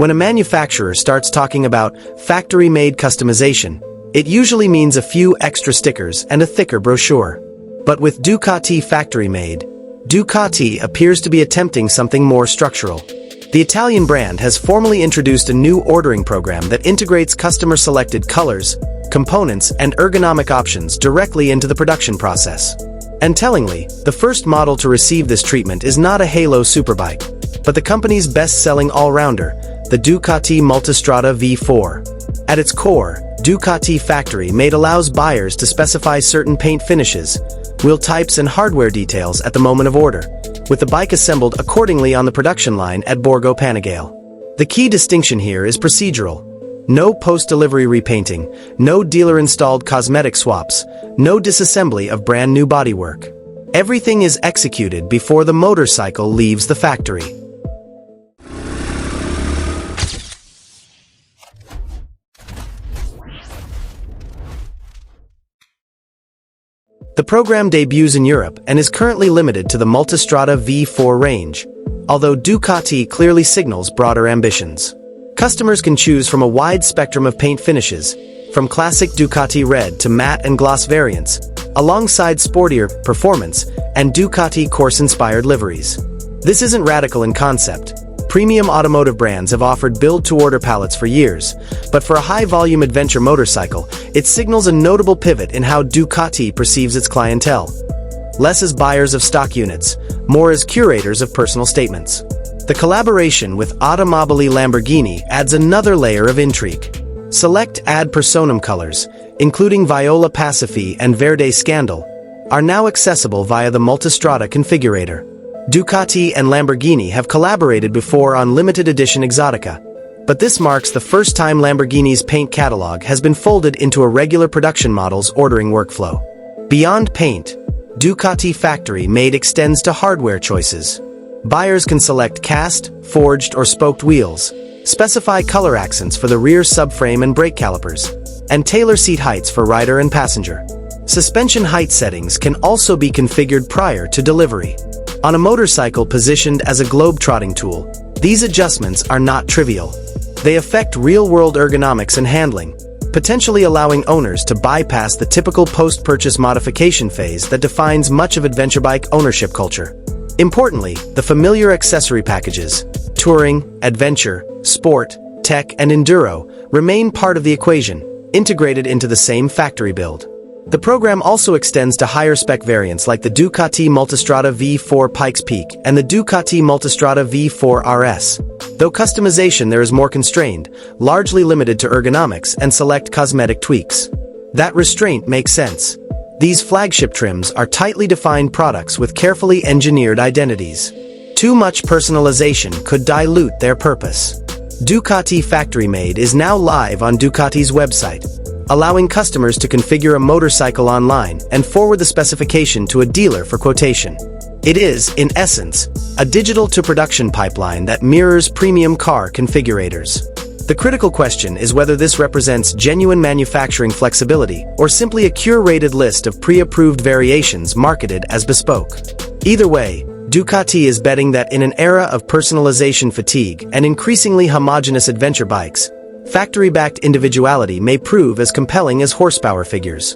When a manufacturer starts talking about factory-made customization, it usually means a few extra stickers and a thicker brochure. But with Ducati factory-made, Ducati appears to be attempting something more structural. The Italian brand has formally introduced a new ordering program that integrates customer-selected colors, components, and ergonomic options directly into the production process. And tellingly, the first model to receive this treatment is not a halo superbike, but the company's best-selling all-rounder, the Ducati Multistrada V4. At its core, Ducati factory-made allows buyers to specify certain paint finishes, wheel types and hardware details at the moment of order, with the bike assembled accordingly on the production line at Borgo Panigale. The key distinction here is procedural. No post-delivery repainting, no dealer-installed cosmetic swaps, no disassembly of brand-new bodywork. Everything is executed before the motorcycle leaves the factory. The program debuts in Europe and is currently limited to the Multistrada V4 range, although Ducati clearly signals broader ambitions. Customers can choose from a wide spectrum of paint finishes, from classic Ducati red to matte and gloss variants, alongside sportier performance and Ducati course-inspired liveries. This isn't radical in concept. Premium automotive brands have offered build-to-order palettes for years, but for a high-volume adventure motorcycle, it signals a notable pivot in how Ducati perceives its clientele. Less as buyers of stock units, more as curators of personal statements. The collaboration with Automobili Lamborghini adds another layer of intrigue. Select ad personam colors, including Viola Pacifi and Verde Scandal, are now accessible via the Multistrada configurator. Ducati and Lamborghini have collaborated before on limited edition Exotica, but this marks the first time Lamborghini's paint catalog has been folded into a regular production model's ordering workflow. Beyond paint, Ducati factory-made extends to hardware choices. Buyers can select cast, forged, or spoked wheels, specify color accents for the rear subframe and brake calipers, and tailor seat heights for rider and passenger. Suspension height settings can also be configured prior to delivery. On a motorcycle positioned as a globe-trotting tool, these adjustments are not trivial. They affect real-world ergonomics and handling, potentially allowing owners to bypass the typical post-purchase modification phase that defines much of adventure bike ownership culture. Importantly, the familiar accessory packages, touring, adventure, sport, tech, and enduro, remain part of the equation, integrated into the same factory build. The program also extends to higher-spec variants like the Ducati Multistrada V4 Pikes Peak and the Ducati Multistrada V4 RS. Though customization there is more constrained, largely limited to ergonomics and select cosmetic tweaks. That restraint makes sense. These flagship trims are tightly defined products with carefully engineered identities. Too much personalization could dilute their purpose. Ducati Factory Made is now live on Ducati's website, allowing customers to configure a motorcycle online and forward the specification to a dealer for quotation. It is, in essence, a digital-to-production pipeline that mirrors premium car configurators. The critical question is whether this represents genuine manufacturing flexibility or simply a curated list of pre-approved variations marketed as bespoke. Either way, Ducati is betting that in an era of personalization fatigue and increasingly homogeneous adventure bikes, factory-backed individuality may prove as compelling as horsepower figures.